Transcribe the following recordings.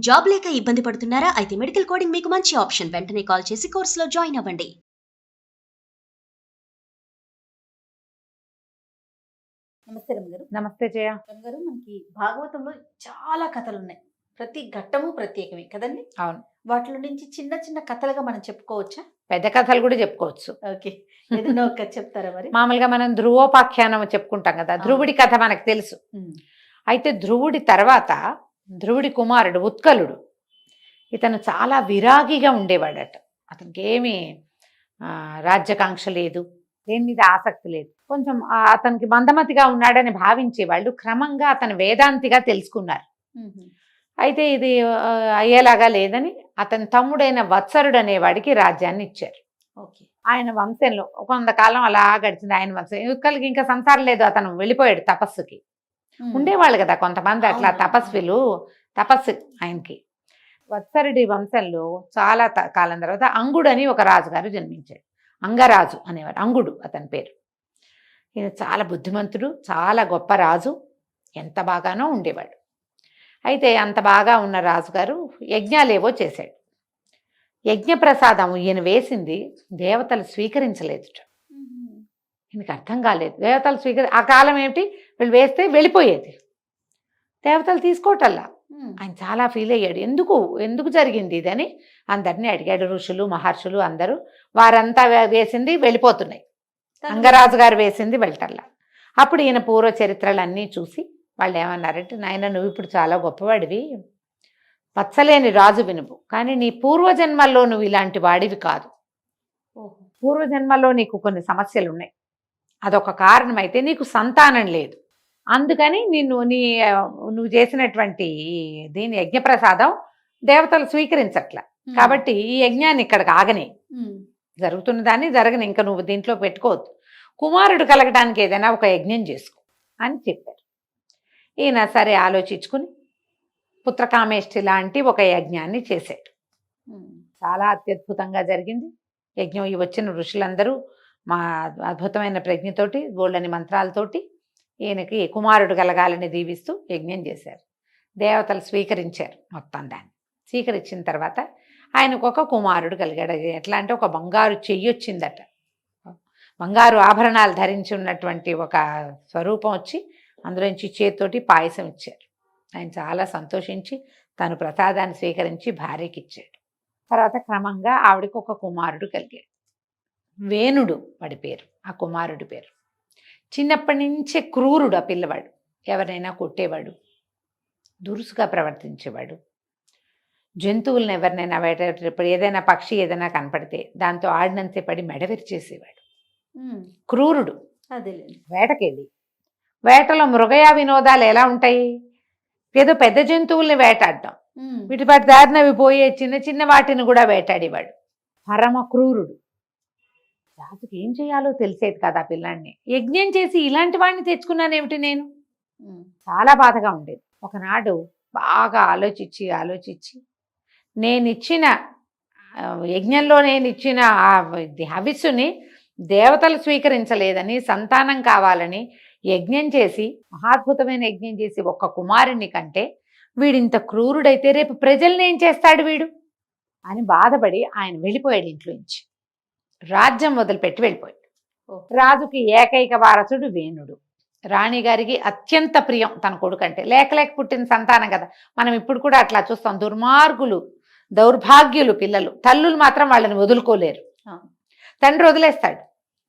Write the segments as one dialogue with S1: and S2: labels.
S1: Job లేక ఇబ్బంది పడుతున్నారా? అయితే మెడికల్ కోడింగ్ మీకు మంచి ఆప్షన్. వెంటనే కాల్ చేసి కోర్సులో జాయిన్ అవ్వండి.
S2: నమస్తే రమగారు.
S3: నమస్తే జయ.
S2: రమగారు, మనకి భాగవతంలో చాలా కథలున్నాయి. ప్రతి ఘట్టము ప్రత్యేకమే కదండి.
S3: అవును.
S2: వాటిలో నుంచి చిన్న చిన్న కథలుగా మనం చెప్పుకోవచ్చా?
S3: పెద్ద కథలు కూడా చెప్పుకోవచ్చు.
S2: ఓకే. ఏదైనా ఒక కథ చెప్తారా మరి?
S3: మామూలుగా మనం ధ్రువోపాఖ్యానం చెప్పుకుంటాం కదా, ధ్రువుడి కథ మనకు తెలుసు. అయితే ధ్రువుడి తర్వాత ధ్రువుడి కుమారుడు ఉత్కలుడు, ఇతను చాలా విరాగిగా ఉండేవాడట. అతనికి ఏమీ రాజ్యకాంక్ష లేదు, దేని మీద ఆసక్తి లేదు. కొంచెం అతనికి మందమతిగా ఉన్నాడని భావించేవాళ్ళు క్రమంగా అతను వేదాంతిగా తెలుసుకున్నారు. అయితే ఇది అయ్యేలాగా లేదని అతని తమ్ముడైన వత్సరుడు అనేవాడికి రాజ్యాన్ని ఇచ్చారు.
S2: ఓకే.
S3: ఆయన వంశంలో కొంతకాలం అలా గడిచింది. ఆయన వంశం ఉత్కలకి ఇంకా సంసారం లేదు, అతను వెళ్ళిపోయాడు తపస్సుకి. ఉండేవాళ్ళు కదా కొంతమంది అట్లా తపస్విలు, తపస్సు ఆయనకి. వత్సరుడి వంశంలో చాలా కాలం తర్వాత అంగుడు అని ఒక రాజుగారు జన్మించాడు. అంగరాజు అనేవారు, అంగుడు అతని పేరు. ఈయన చాలా బుద్ధిమంతుడు, చాలా గొప్ప రాజు, ఎంత బాగానో ఉండేవాడు. అయితే అంత బాగా ఉన్న రాజుగారు యజ్ఞాలేవో చేశాడు. యజ్ఞప్రసాదం ఈయన వేసింది దేవతలు స్వీకరించలేదుట. ఈయనకి అర్థం కాలేదు. దేవతలు ఆ కాలం ఏమిటి, వీళ్ళు వేస్తే వెళ్ళిపోయేది, దేవతలు తీసుకోవటల్లా. ఆయన చాలా ఫీల్ అయ్యాడు. ఎందుకు జరిగింది ఇదని అందరినీ అడిగాడు. ఋషులు మహర్షులు అందరూ, వారంతా వేసింది వెళ్ళిపోతున్నాయి, అంగరాజు గారు వేసింది వెళ్ళటల్లా. అప్పుడు ఈయన పూర్వ చరిత్రలన్నీ చూసి వాళ్ళు ఏమన్నారంటే, నాయన నువ్వు ఇప్పుడు చాలా గొప్పవాడివి, పచ్చలేని రాజు వినువు, కానీ నీ పూర్వజన్మల్లో నువ్వు ఇలాంటి వాడివి కాదు. పూర్వజన్మల్లో నీకు కొన్ని సమస్యలు ఉన్నాయి, అదొక కారణం. అయితే నీకు సంతానం లేదు, అందుకని నువ్వు చేసినటువంటి దీని యజ్ఞప్రసాదం దేవతలు స్వీకరించట్ల. కాబట్టి ఈ యజ్ఞాన్ని ఇక్కడికి ఆగనే, జరుగుతున్న దాన్ని జరగని, ఇంకా నువ్వు దీంట్లో పెట్టుకోవద్దు, కుమారుడు కలగడానికి ఏదైనా ఒక యజ్ఞం చేసుకో అని చెప్పారు. ఈయన సరే ఆలోచించుకుని పుత్రకామేష్టి లాంటి ఒక యజ్ఞాన్ని చేశాడు. చాలా అత్యద్భుతంగా జరిగింది యజ్ఞం. ఈ వచ్చిన ఋషులందరూ మా అద్భుతమైన ప్రజ్ఞతోటి, గోళ్ళని మంత్రాలతోటి ఈయనకి కుమారుడు కలగాలని దీవిస్తూ యజ్ఞం చేశారు. దేవతలు స్వీకరించారు మొత్తం దాన్ని. స్వీకరించిన తర్వాత ఆయనకు ఒక కుమారుడు కలిగాడు. ఎట్లా అంటే ఒక బంగారు చెయ్యి వచ్చిందట, బంగారు ఆభరణాలు ధరించి ఉన్నటువంటి ఒక స్వరూపం వచ్చి అందులోంచి చేతితోటి పాయసం ఇచ్చారు. ఆయన చాలా సంతోషించి తను ప్రసాదాన్ని స్వీకరించి భార్యకి ఇచ్చాడు. తర్వాత క్రమంగా ఆవిడకి ఒక కుమారుడు కలిగాడు, వేణుడు వాడి పేరు, ఆ కుమారుడి పేరు. చిన్నప్పటి నుంచే క్రూరుడు ఆ పిల్లవాడు, ఎవరైనా కొట్టేవాడు, దురుసుగా ప్రవర్తించేవాడు, జంతువులను ఎవరినైనా వేటప్పుడు ఏదైనా పక్షి ఏదైనా కనపడితే దాంతో ఆడినంతే పడి మెడవిరిచేసేవాడు. క్రూరుడు. వేటకెళ్ళి, వేటలో మృగయా వినోదాలు ఎలా ఉంటాయి, ఏదో పెద్ద జంతువుల్ని వేటాడడం, వీటిపాటి దారినవి పోయే చిన్న చిన్న వాటిని కూడా వేటాడేవాడు. పరమ క్రూరుడు. రాజుకి ఏం చేయాలో తెలిసేది కదా ఆ పిల్లాన్ని. యజ్ఞం చేసి ఇలాంటి వాడిని తెచ్చుకున్నానేమిటి నేను, చాలా బాధగా ఉండేది. ఒకనాడు బాగా ఆలోచించి నేనిచ్చిన యజ్ఞంలో నేనిచ్చిన హవిస్సుని దేవతలు స్వీకరించలేదని, సంతానం కావాలని యజ్ఞం చేసి, మహాద్భుతమైన యజ్ఞం చేసి ఒక్క కుమారుని కంటే వీడింత క్రూరుడైతే రేపు ప్రజల్ని ఏం చేస్తాడు వీడు అని బాధపడి ఆయన వెళ్ళిపోయాడు ఇంట్లో నుంచి. రాజ్యం వదిలిపెట్టి వెళ్ళిపోయాడు. రాజుకి ఏకైక వారసుడు వేణుడు. రాణిగారికి అత్యంత ప్రియం తన కొడుకు అంటే. లేక పుట్టిన సంతానం కదా, మనం ఇప్పుడు కూడా అట్లా చూస్తాం. దుర్మార్గులు, దౌర్భాగ్యులు పిల్లలు, తల్లులు మాత్రం వాళ్ళని వదులుకోలేరు. తండ్రి వదిలేస్తాడు,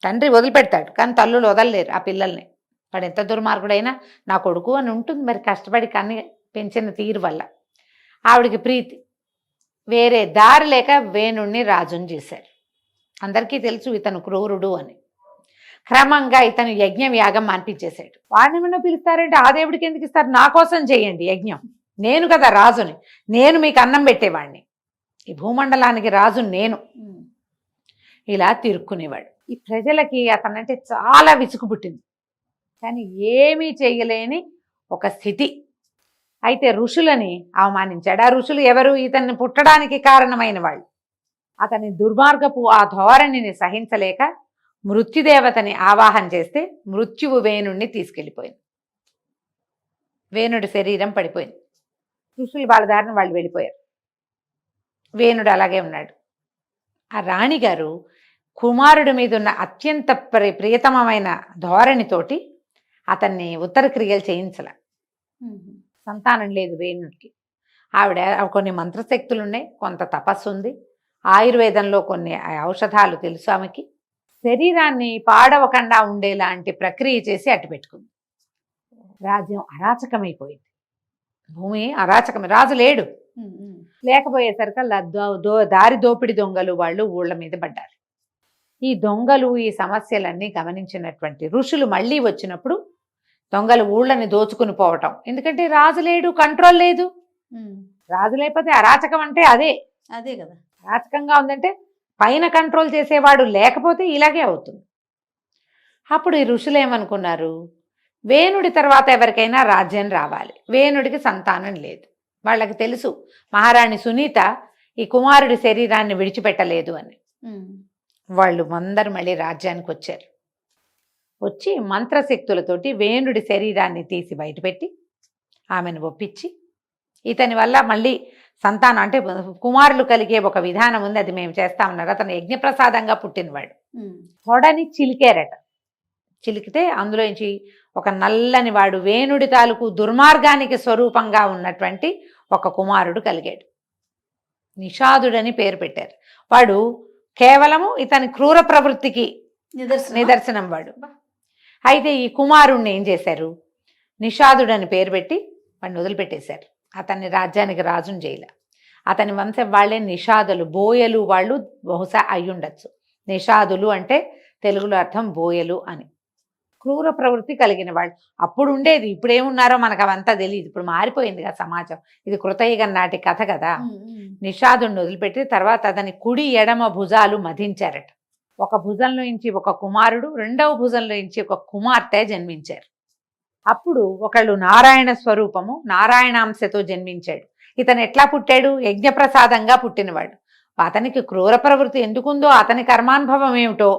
S3: తండ్రి వదిలిపెడతాడు, కానీ తల్లులు వదలలేరు ఆ పిల్లల్ని. వాడు ఎంత దుర్మార్గుడైనా నా కొడుకు అని ఉంటుంది మరి, కష్టపడి కన్ని పెంచిన తీరు వల్ల. ఆవిడికి ప్రీతి, వేరే దారి లేక వేణుణ్ణి రాజుని చేశారు. అందరికీ తెలుసు ఇతను క్రూరుడు అని. క్రమంగా ఇతను యజ్ఞం యాగం మాన్పించేశాడు. వాడిని ఏమన్నా పిలుస్తారంటే, ఆ దేవుడికి ఎందుకు ఇస్తారు, నా కోసం చేయండి యజ్ఞం, నేను కదా రాజుని, నేను మీకు అన్నం పెట్టేవాడిని, ఈ భూమండలానికి రాజు నేను, ఇలా తిరుక్కునేవాడు. ఈ ప్రజలకి అతనంటే చాలా విసుగు పుట్టింది, కానీ ఏమీ చేయలేని ఒక స్థితి. అయితే ఋషులని అవమానించాడు. ఆ ఋషులు ఎవరు, ఇతన్ని పుట్టడానికి కారణమైన వాళ్ళు. అతని దుర్మార్గపు ఆ ధోరణిని సహించలేక మృత్యుదేవతని ఆవాహన చేస్తే మృత్యువు వేణుణ్ణి తీసుకెళ్ళిపోయింది. వేణుడి శరీరం పడిపోయింది. ఋషులు వాళ్ళ దారిని వాళ్ళు వెళ్ళిపోయారు. వేణుడు అలాగే ఉన్నాడు. ఆ రాణిగారు కుమారుడి మీద ఉన్న అత్యంత ప్రియతమమైన ధోరణితోటి అతన్ని ఉత్తర క్రియలు చేయించలే. సంతానం లేదు వేణుడికి. ఆవిడ కొన్ని మంత్రశక్తులు ఉన్నాయి, కొంత తపస్సు ఉంది, ఆయుర్వేదంలో కొన్ని ఔషధాలు తెలుసు ఆమెకి. శరీరాన్ని పాడవకుండా ఉండేలాంటి ప్రక్రియ చేసి అట్టు పెట్టుకుంది. రాజ్యం అరాచకమైపోయింది. భూమి అరాచకమే, రాజు లేడు. లేకపోయేసరికల్లా దారి దోపిడి దొంగలు వాళ్ళు ఊళ్ళ మీద పడ్డారు. ఈ దొంగలు ఈ సమస్యలన్నీ గమనించినటువంటి ఋషులు మళ్ళీ వచ్చినప్పుడు దొంగలు ఊళ్ళని దోచుకుని పోవటం. ఎందుకంటే రాజు లేడు, కంట్రోల్ లేదు. రాజు లేకపోతే అరాచకం అంటే అదే
S2: అదే కదా.
S3: అరాచకంగా ఉందంటే పైన కంట్రోల్ చేసేవాడు లేకపోతే ఇలాగే అవుతుంది. అప్పుడు ఈ ఋషులు ఏమనుకున్నారు, వేణుడి తర్వాత ఎవరికైనా రాజ్యం రావాలి. వేణుడికి సంతానం లేదు. వాళ్ళకి తెలుసు మహారాణి సునీత ఈ కుమారుడి శరీరాన్ని విడిచిపెట్టలేదు అని. వాళ్ళు అందరు మళ్ళీ రాజ్యానికి వచ్చారు. వచ్చి మంత్రశక్తులతోటి వేణుడి శరీరాన్ని తీసి బయటపెట్టి ఆమెను ఒప్పించి, ఇతని వల్ల మళ్ళీ సంతానం అంటే కుమారులు కలిగే ఒక విధానం ఉంది, అది మేము చేస్తామన్నారు. అతను యజ్ఞప్రసాదంగా పుట్టినవాడు. తొడని చిలికారట. చిలికితే అందులోంచి ఒక నల్లని వాడు వేణుడి తాలూకు దుర్మార్గానికి స్వరూపంగా ఉన్నటువంటి ఒక కుమారుడు కలిగాడు. నిషాదుడని పేరు పెట్టారు. వాడు కేవలము ఇతని క్రూర ప్రవృత్తికి నిదర్శనం వాడు. అయితే ఈ కుమారుణ్ణి ఏం చేశారు, నిషాదుడని పేరు పెట్టి వాడిని వదిలిపెట్టేశారు. అతన్ని రాజ్యానికి రాజుని చేయలే. అతని వంశం వాళ్ళే నిషాదులు, బోయలు వాళ్ళు బహుశా అయ్యుండొచ్చు. నిషాదులు అంటే తెలుగులో అర్థం బోయలు అని. క్రూర ప్రవృత్తి కలిగిన వాళ్ళు అప్పుడు ఉండేది. ఇప్పుడేమున్నారో మనకు అవంతా తెలియదు. ఇప్పుడు మారిపోయింది కదా సమాజం. ఇది కృతయుగం నాటి కథ కదా. నిషాదుడిని వదిలిపెట్టి తర్వాత అతని కుడి ఎడమ భుజాలు మధించారట. ఒక భుజంలో నుంచి ఒక కుమారుడు, రెండవ భుజంలో నుంచి ఒక కుమార్తె జన్మించారు. అప్పుడు ఒకళ్ళు నారాయణ స్వరూపము, నారాయణాంశతో జన్మించాడు. ఇతను ఎట్లా పుట్టాడు, యజ్ఞప్రసాదంగా పుట్టినవాడు. అతనికి క్రూర ప్రవృత్తి ఎందుకుందో, అతని కర్మానుభవం ఏమిటో,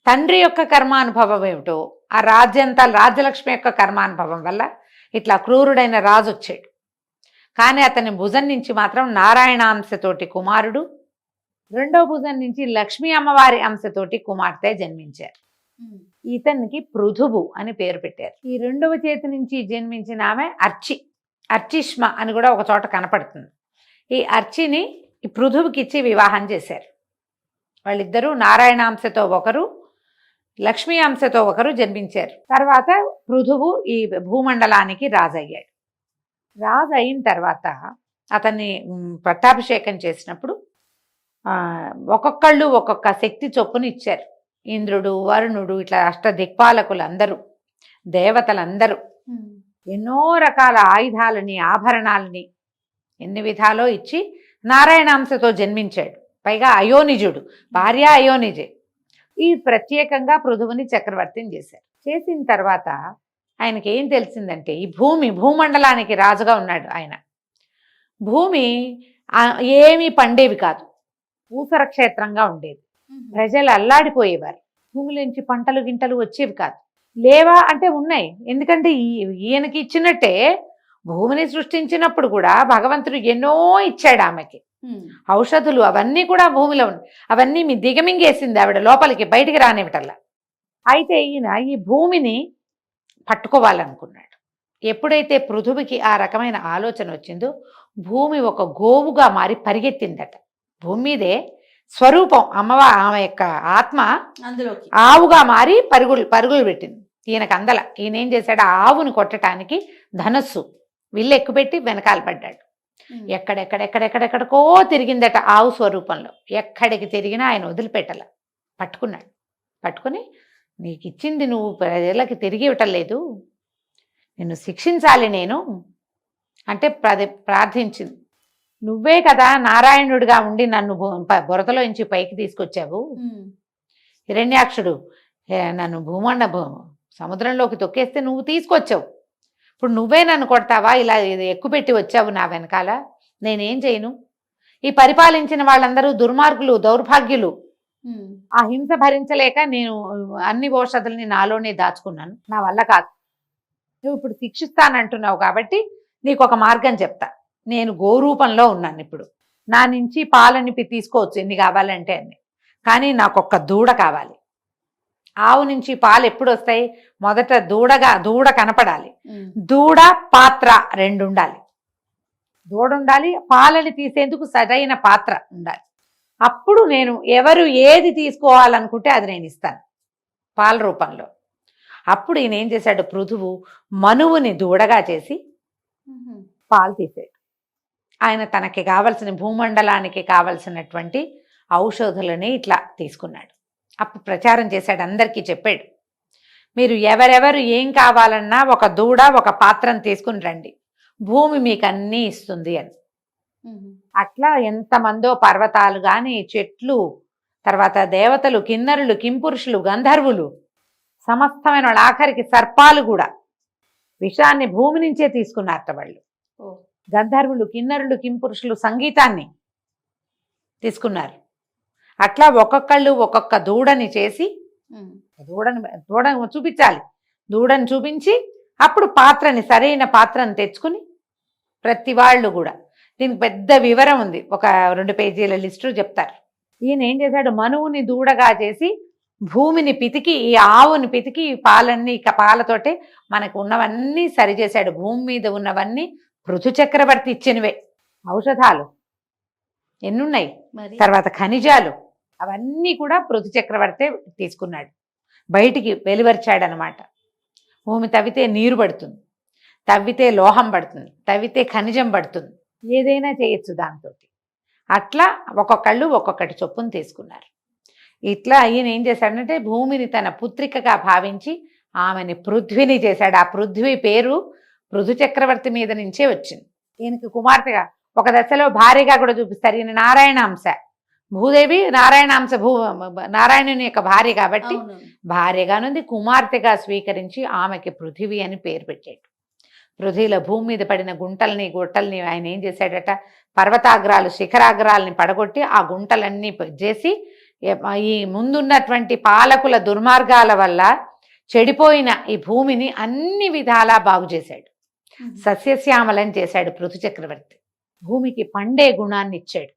S3: తండ్రి యొక్క కర్మానుభవం ఏమిటో, ఆ రాజ్యంతా రాజ్యలక్ష్మి యొక్క కర్మానుభవం వల్ల ఇట్లా క్రూరుడైన రాజు వచ్చాడు. కానీ అతని భుజం నుంచి మాత్రం నారాయణాంశతోటి కుమారుడు, రెండవ భుజం నుంచి లక్ష్మీ అమ్మవారి అంశతోటి కుమార్తె జన్మించారు. ఇతనికి పృథువు అని పేరు పెట్టారు. ఈ రెండవ చేతి నుంచి జన్మించిన ఆమె అర్చిష్మ అని కూడా ఒక చోట కనపడుతుంది. ఈ అర్చిని ఈ పృథువుకి ఇచ్చి వివాహం చేశారు. వాళ్ళిద్దరూ నారాయణాంశతో ఒకరు, లక్ష్మీ అంశతో ఒకరు జన్మించారు. తర్వాత పృథువు ఈ భూమండలానికి రాజు అయ్యాడు. రాజు అయిన తర్వాత అతన్ని పట్టాభిషేకం చేసినప్పుడు ఒక్కొక్కళ్ళు ఒక్కొక్క శక్తి చొప్పున ఇచ్చారు. ఇంద్రుడు, వరుణుడు, ఇట్లా అష్టదిక్పాలకులు అందరూ, దేవతలందరూ ఎన్నో రకాల ఆయుధాలని, ఆభరణాలని ఎన్ని విధాలో ఇచ్చి నారాయణాంశతో జన్మించాడు. పైగా అయోనిజుడు, భార్య అయోనిజే. ఈ ప్రత్యేకంగా పృథువుని చక్రవర్తిని చేశారు. చేసిన తర్వాత ఆయనకి ఏం తెలిసిందంటే, ఈ భూమండలానికి రాజుగా ఉన్నాడు ఆయన. భూమి ఏమీ పండేవి కాదు, ఊసర క్షేత్రంగా ఉండేది. ప్రజలు అల్లాడిపోయేవారు. భూమిలోంచి పంటలు గింటలు వచ్చేవి కాదు. లేవా అంటే ఉన్నాయి. ఎందుకంటే ఈయనకి ఇచ్చినట్టే భూమిని సృష్టించినప్పుడు కూడా భగవంతుడు ఎన్నో ఇచ్చాడు ఆమెకి. ఔషధులు అవన్నీ కూడా భూమిలో ఉన్నాయి. అవన్నీ దిగమింగేసింది ఆవిడ, లోపలికి బయటికి రానివ్వటల్లా. అయితే ఈయన ఈ భూమిని పట్టుకోవాలనుకున్నాడు. ఎప్పుడైతే పృథువికి ఆ రకమైన ఆలోచన వచ్చిందో, భూమి ఒక గోవుగా మారి పరిగెత్తిందట. భూమి మీదే స్వరూపం ఆమె యొక్క ఆత్మ
S2: అందులోకి
S3: ఆవుగా మారి పరుగులు పెట్టింది. ఈయనకు అందల. ఈయన ఏం చేశాడు, ఆ ఆవుని కొట్టడానికి ధనస్సు విల్లు ఎక్కుపెట్టి వెనకాల పడ్డాడు. ఎక్కడెక్కడెక్కడెక్కడికో తిరిగిందట ఆవు స్వరూపంలో. ఎక్కడికి తిరిగినా ఆయన వదిలిపెట్టల. పట్టుకున్నాడు. పట్టుకుని, నీకు ఇచ్చింది నువ్వు ప్రజలకి తిరిగి ఇవ్వటం లేదు, నిన్ను శిక్షించాలి నేను అంటే ప్రార్థించింది. నువ్వే కదా నారాయణుడిగా ఉండి నన్ను బురదలో నుంచి పైకి తీసుకొచ్చావు. హిరణ్యాక్షుడు నన్ను సముద్రంలోకి తొక్కేస్తే నువ్వు తీసుకొచ్చావు. ఇప్పుడు నువ్వే నన్ను కొడతావా? ఇలా ఎక్కుపెట్టి వచ్చావు నా వెనకాల, నేనేం చేయను? ఈ పరిపాలించిన వాళ్ళందరూ దుర్మార్గులు, దౌర్భాగ్యులు. ఆ హింస భరించలేక నేను అన్ని ఔషధుల్ని నాలోనే దాచుకున్నాను. నా వల్ల కాదు. నువ్వు ఇప్పుడు శిక్షిస్తానంటున్నావు కాబట్టి నీకు ఒక మార్గం చెప్తా. నేను గోరూపంలో ఉన్నాను ఇప్పుడు, నా నుంచి పాలని తీసుకోవచ్చు ఎన్ని కావాలంటే అన్ని, కానీ నాకు ఒక్క దూడ కావాలి. ఆవు నుంచి పాలు ఎప్పుడు వస్తాయి? మొదట దూడ కనపడాలి, దూడ పాత్ర రెండు ఉండాలి. దూడ ఉండాలి, పాలని తీసేందుకు సరైన పాత్ర ఉండాలి. అప్పుడు నేను ఎవరు ఏది తీసుకోవాలనుకుంటే అది నేను ఇస్తాను పాల రూపంలో. అప్పుడు ఈయన ఏం చేశాడు, పృథువు మనువుని దూడగా చేసి పాలు తీసాడు. ఆయన తనకి కావలసిన భూమండలానికి కావలసినటువంటి ఔషధులని ఇట్లా తీసుకున్నాడు. అప్పుడు ప్రచారం చేశాడు, అందరికీ చెప్పాడు, మీరు ఎవరెవరు ఏం కావాలన్నా ఒక దూడ ఒక పాత్రను తీసుకుని రండి, భూమి మీకు అన్నీ ఇస్తుంది అని. అట్లా ఎంతమందో పర్వతాలు కానీ, చెట్లు, తర్వాత దేవతలు, కిన్నరులు, కింపురుషులు, గంధర్వులు, సమస్తమైన వాళ్ళు, ఆఖరికి సర్పాలు కూడా విషాన్ని భూమి నుంచే తీసుకున్నారట వాళ్ళు. గంధర్వులు, కిన్నరులు, కింపురుషులు సంగీతాన్ని తీసుకున్నారు. అట్లా ఒక్కొక్కళ్ళు ఒక్కొక్క దూడని చేసి, దూడని చూపించాలి, దూడని చూపించి అప్పుడు పాత్రని, సరైన పాత్రని తెచ్చుకుని ప్రతి వాళ్ళు కూడా, దీనికి పెద్ద వివరం ఉంది, ఒక 2 పేజీల లిస్టు చెప్తారు. ఈయన ఏం చేశాడు, మనువుని దూడగా చేసి భూమిని పితికి, ఈ ఆవుని పితికి, ఈ పాలన్నీ, ఇక పాలతోటే మనకు ఉన్నవన్నీ సరిచేశాడు. భూమి మీద ఉన్నవన్నీ పృథు చక్రవర్తి ఇచ్చినవే. ఔషధాలు ఎన్నున్నాయి, తర్వాత ఖనిజాలు, అవన్నీ కూడా పృథు చక్రవర్తి తీసుకున్నాడు, బయటికి వెలువరిచాడనమాట. భూమి తవ్వితే నీరు పడుతుంది, తవ్వితే లోహం పడుతుంది, తవ్వితే ఖనిజం పడుతుంది, ఏదైనా చేయొచ్చు దాంతో. అట్లా ఒక్కొక్కళ్ళు ఒక్కొక్కటి చొప్పున తీసుకున్నారు. ఇట్లా ఈయన ఏం చేశాడంటే భూమిని తన పుత్రికగా భావించి ఆమెని పృథ్విని చేశాడు. ఆ పృథ్వీ పేరు పృథు చక్రవర్తి మీద నుంచే వచ్చింది. ఈయనకి కుమార్తెగా ఒక దశలో భార్యగా కూడా చూపిస్తారు. ఈయన నారాయణాంశ, భూదేవి నారాయణాంశ, నారాయణుని యొక్క భార్య కాబట్టి భార్యగానుంది, కుమార్తెగా స్వీకరించి ఆమెకి పృథివీ అని పేరు పెట్టాడు. పృథ్వీలో భూమి మీద పడిన గుట్టల్ని ఆయన ఏం చేశాడట, పర్వతాగ్రాలు, శిఖరాగ్రాలని పడగొట్టి ఆ గుంటలన్నీ చేసి, ఈ ముందున్నటువంటి పాలకుల దుర్మార్గాల వల్ల చెడిపోయిన ఈ భూమిని అన్ని విధాలా బాగు చేశాడు, సస్యశ్యామలం చేశాడు పృథు చక్రవర్తి. భూమికి పండే గుణాన్ని ఇచ్చాడు.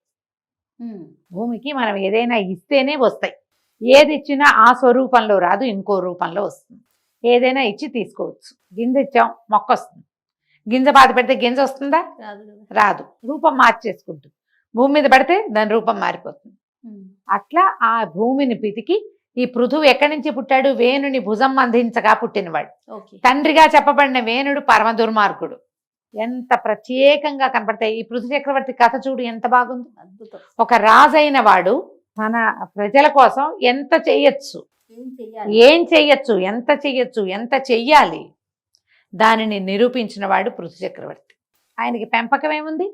S3: భూమికి మనం ఏదైనా ఇస్తేనే వస్తాయి, ఏది ఇచ్చినా ఆ స్వరూపంలో రాదు, ఇంకో రూపంలో వస్తుంది. ఏదైనా ఇచ్చి తీసుకోవచ్చు. గింజ ఇచ్చాం, మొక్క వస్తుంది. గింజ బాధ పెడితే గింజ వస్తుందా? రాదు, రూపం మార్చేసుకుంటుంది. భూమి మీద పడితే దాని రూపం మారిపోతుంది. అట్లా ఆ భూమిని పితికి, ఈ పృథువు ఎక్కడి నుంచి పుట్టాడు, వేణుని భుజం అందించగా పుట్టినవాడు. తండ్రిగా చెప్పబడిన వేణుడు పరమ దుర్మార్గుడు. ఎంత ప్రత్యేకంగా కనపడతాయి. ఈ పృథు చక్రవర్తి కథ చూడు ఎంత బాగుంది. ఒక రాజైన వాడు తన ప్రజల కోసం ఎంత చెయ్యొచ్చు, ఏం చెయ్యొచ్చు, ఎంత చెయ్యాలి, దానిని నిరూపించిన వాడు పృథు చక్రవర్తి. ఆయనకి పెంపకం ఏముంది,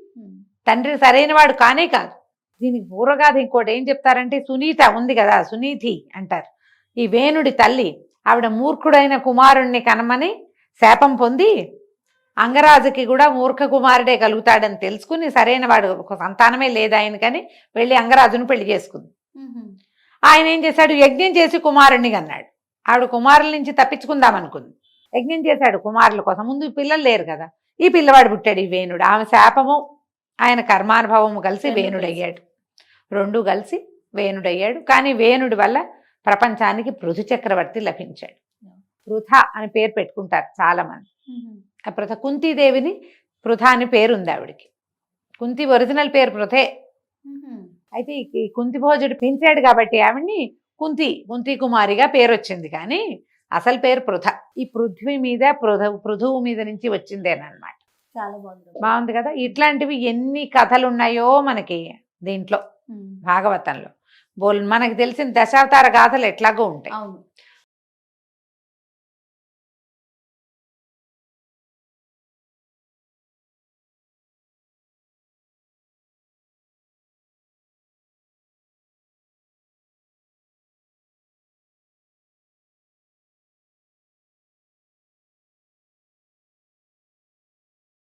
S3: తండ్రి సరైన వాడు కానే కాదు. దీనికి పూర్వగాథ ఇంకోటి ఏం చెప్తారంటే, సునీత ఉంది కదా, సునీతి అంటారు. ఈ వేణుడి తల్లి, ఆవిడ మూర్ఖుడైన కుమారుణ్ణి కనమని శాపం పొంది, అంగరాజుకి కూడా మూర్ఖ కుమారుడే కలుగుతాడని తెలుసుకుని, సరైన వాడు ఒక సంతానమే లేదు ఆయన కానీ వెళ్ళి అంగరాజును పెళ్లి చేసుకుంది. ఆయన ఏం చేశాడు, యజ్ఞం చేసి కుమారుణ్ణి కన్నాడు. ఆవిడ కుమారుల నుంచి తప్పించుకుందాం అనుకుంది, యజ్ఞం చేశాడు కుమారుల కోసం. ముందు పిల్లలు లేరు కదా, ఈ పిల్లవాడు పుట్టాడు, ఈ వేణుడు. ఆమె శాపము ఆయన కర్మానుభవము కలిసి వేణుడయ్యాడు, రెండూ కలిసి వేణుడయ్యాడు. కానీ వేణుడి వల్ల ప్రపంచానికి పృథు చక్రవర్తి లభించాడు. పృథ అని పేరు పెట్టుకుంటారు చాలా మంది. ఆ పృథ, కుంతీదేవిని పృథ అని పేరుంది ఆవిడికి. కుంతి ఒరిజినల్ పేరు పృథే. అయితే ఈ కుంతి భోజుడు పెంచాడు కాబట్టి ఆవిడ్ని కుంతి కుమారిగా పేరు వచ్చింది, కానీ అసలు పేరు పృథ. ఈ పృథ్వీ మీద పృథువు మీద నుంచి వచ్చిందేనమాట.
S2: చాలా
S3: బాగుంది కదా. ఇట్లాంటివి ఎన్ని కథలు ఉన్నాయో మనకి దీంట్లో భాగవతంలో. మనకి తెలిసిన దశావతార గాథలు ఎట్లాగో ఉంటాయి.